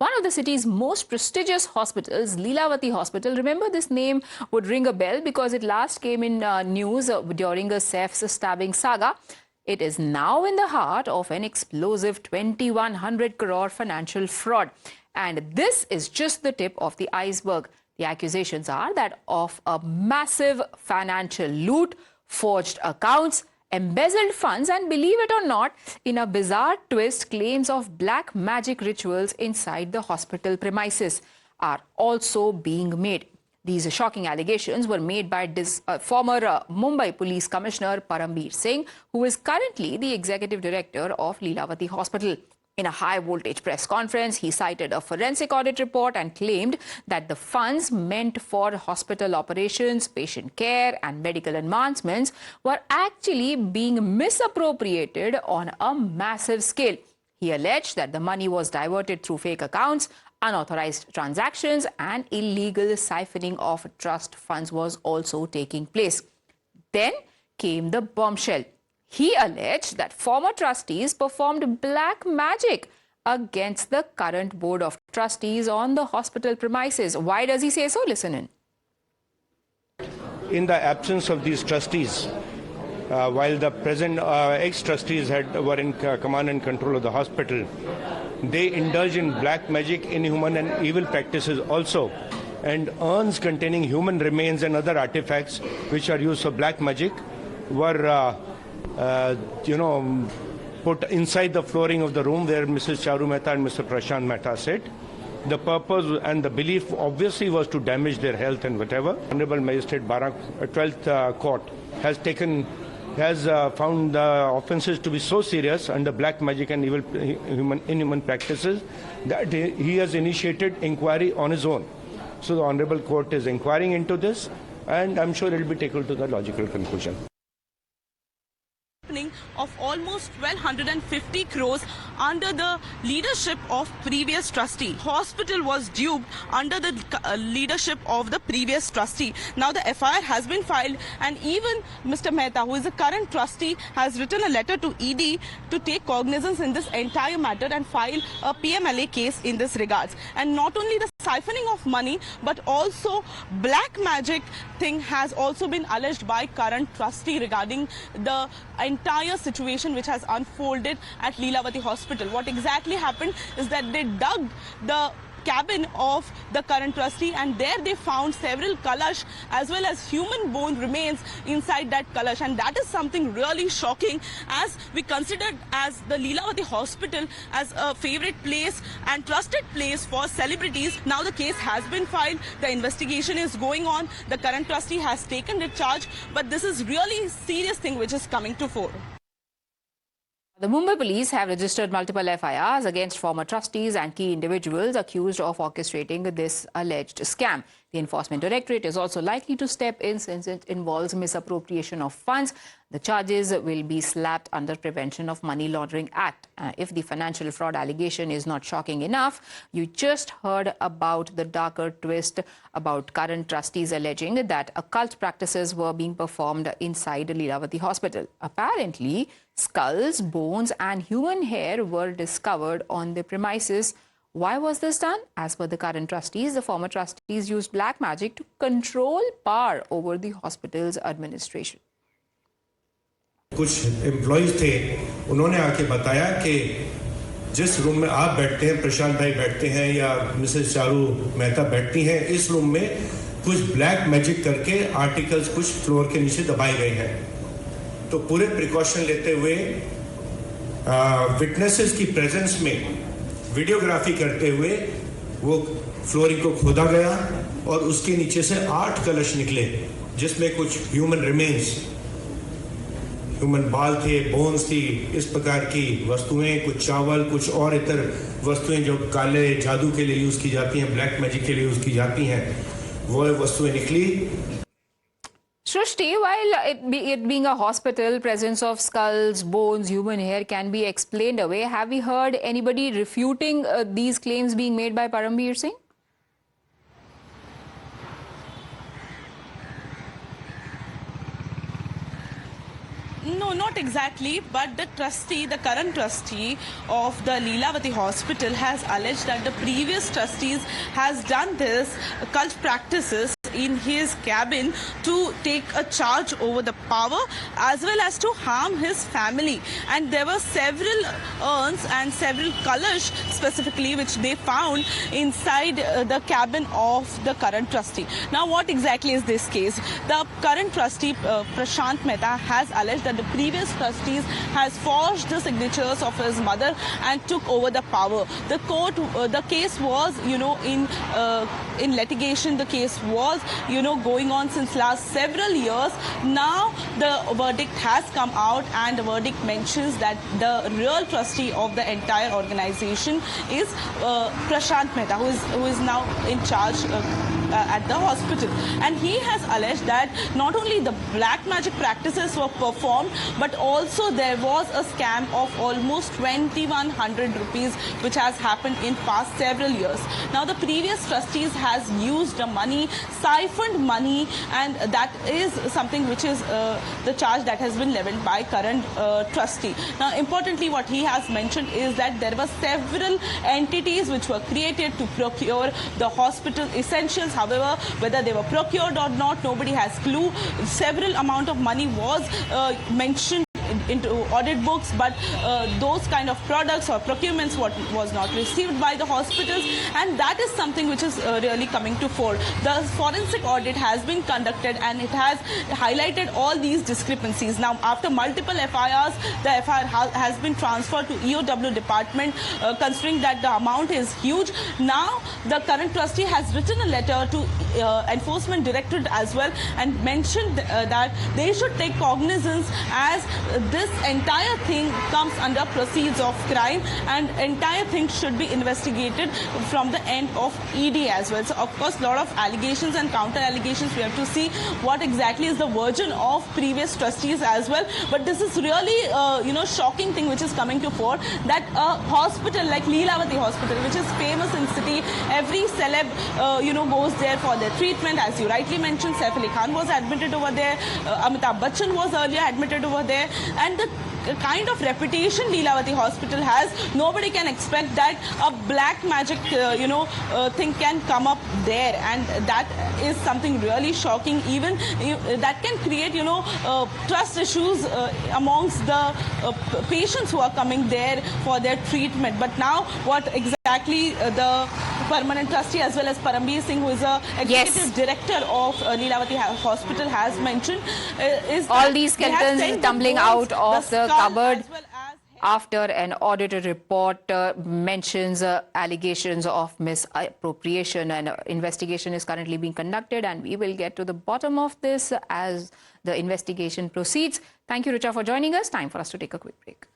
One of the city's most prestigious hospitals, Lilavati Hospital. Remember, this name would ring a bell because it last came in news during a CEF's stabbing saga. It is now in the heart of an explosive 2,100 crore financial fraud. And this is just the tip of the iceberg. The accusations are that of a massive financial loot, forged accounts, embezzled funds, and believe it or not, in a bizarre twist, claims of black magic rituals inside the hospital premises are also being made. These shocking allegations were made by former Mumbai Police Commissioner Parambir Singh, who is currently the executive director of Lilavati Hospital. In a high-voltage press conference, he cited a forensic audit report and claimed that the funds meant for hospital operations, patient care and medical advancements were actually being misappropriated on a massive scale. He alleged that the money was diverted through fake accounts, unauthorized transactions, and illegal siphoning of trust funds was also taking place. Then came the bombshell. He alleged that former trustees performed black magic against the current board of trustees on the hospital premises. Why does he say so? Listen in. In the absence of these trustees, while the present ex-trustees were in command and control of the hospital, they indulged in black magic, inhuman and evil practices also, and urns containing human remains and other artifacts which are used for black magic were put inside the flooring of the room where Mrs. Charu Mehta and Mr. Prashant Mehta sit. The purpose and the belief obviously was to damage their health and whatever. Honorable Magistrate 12th Court has found the offences to be so serious under black magic and evil inhuman practices that he has initiated inquiry on his own. So the Honorable Court is inquiring into this, and I'm sure it will be taken to the logical conclusion. Of almost 1,250 crores under the leadership of previous trustee. Hospital was duped under the leadership of the previous trustee. Now the FIR has been filed, and even Mr. Mehta, who is the current trustee, has written a letter to ED to take cognizance in this entire matter and file a PMLA case in this regards. And not only the siphoning of money, but also black magic thing has also been alleged by current trustee regarding the entire situation which has unfolded at Lilavati Hospital. What exactly happened is that they dug the cabin of the current trustee, and there they found several kalash as well as human bone remains inside that kalash, and that is something really shocking, as we considered as the Lilavati Hospital as a favorite place and trusted place for celebrities. Now the case has been filed, the investigation is going on, the current trustee has taken the charge, but this is really serious thing which is coming to fore. The Mumbai police have registered multiple FIRs against former trustees and key individuals accused of orchestrating this alleged scam. The Enforcement Directorate is also likely to step in since it involves misappropriation of funds. The charges will be slapped under Prevention of Money Laundering Act. If the financial fraud allegation is not shocking enough, you just heard about the darker twist about current trustees alleging that occult practices were being performed inside Lilavati Hospital. Apparently, skulls, bones and human hair were discovered on the premises. Why was this done? As per the current trustees, the former trustees used black magic to control power over the hospital's administration. कुछ employees थे, उन्होंने आके बताया कि जिस room में आप बैठते हैं, प्रशांत भाई बैठते हैं या मिसेस चारू मेहता बैठती हैं, इस रूम में कुछ ब्लैक मैजिक करके आर्टिकल्स कुछ फ्लोर के नीचे दबाए गए हैं। तो पूरे प्रिकॉशन लेते हुए विटनेसेस की प्रेजेंस में वीडियोग्राफी करते हुए वो फ्लोरिंग को खोदा गया और उसके नीचे से 8 कलश निकले, जिसमें कुछ ह्यूमन रिमेन्स, ह्यूमन बाल थे, बोन्स थी, इस प्रकार की वस्तुएं, कुछ चावल, कुछ और इतर वस्तुएं जो काले जादू के लिए यूज की जाती हैं, ब्लैक मैजिक के लिए यूज की जाती हैं, वो वस्तुएं निकली। Shrishti, while it being a hospital, presence of skulls, bones, human hair can be explained away. Have we heard anybody refuting these claims being made by Parambir Singh? No, not exactly, but the trustee, the current trustee of the Leelavati Hospital has alleged that the previous trustees has done this cult practices in his cabin to take a charge over the power as well as to harm his family. And there were several urns and several kalash specifically which they found inside the cabin of the current trustee. Now what exactly is this case? The current trustee Prashant Mehta has alleged that the previous trustees has forged the signatures of his mother and took over the power. The court, the case was, in litigation. The case was, going on since last several years. Now the verdict has come out, and the verdict mentions that the real trustee of the entire organization is Prashant Mehta, who is now in charge at the hospital. And he has alleged that not only the black magic practices were performed, but also there was a scam of almost 2,100 rupees which has happened in past several years. Now the previous trustees has used the money, siphoned money, and that is something which is the charge that has been leveled by current trustee. Now importantly, what he has mentioned is that there were several entities which were created to procure the hospital essentials. However, whether they were procured or not, nobody has clue. Several amount of money was mentioned into audit books, but those kind of products or procurements was not received by the hospitals, and that is something which is really coming to fore. The forensic audit has been conducted and it has highlighted all these discrepancies. Now after multiple FIRs, the FIR has been transferred to EOW department, considering that the amount is huge. Now the current trustee has written a letter to Enforcement Directorate as well and mentioned that they should take cognizance as this entire thing comes under proceeds of crime, and entire thing should be investigated from the end of ED as well. So of course, a lot of allegations and counter allegations. We have to see what exactly is the version of previous trustees as well. But this is really, shocking thing which is coming to fore, that a hospital like Leelavati Hospital, which is famous in city, every celeb, goes there for their treatment. As you rightly mentioned, Saif Ali Khan was admitted over there. Amitabh Bachchan was earlier admitted over there. And the kind of reputation Leelavati Hospital has, nobody can expect that a black magic, thing can come up there, and that is something really shocking. Even that can create, trust issues amongst the patients who are coming there for their treatment. But now, what exactly the permanent trustee as well as Parambir Singh, who is the executive director of Leelavati Hospital, has mentioned is all these skeletons tumbling out of the cupboard after an audited report mentions allegations of misappropriation, and investigation is currently being conducted, and we will get to the bottom of this as the investigation proceeds. Thank you, Richa, for joining us. Time for us to take a quick break.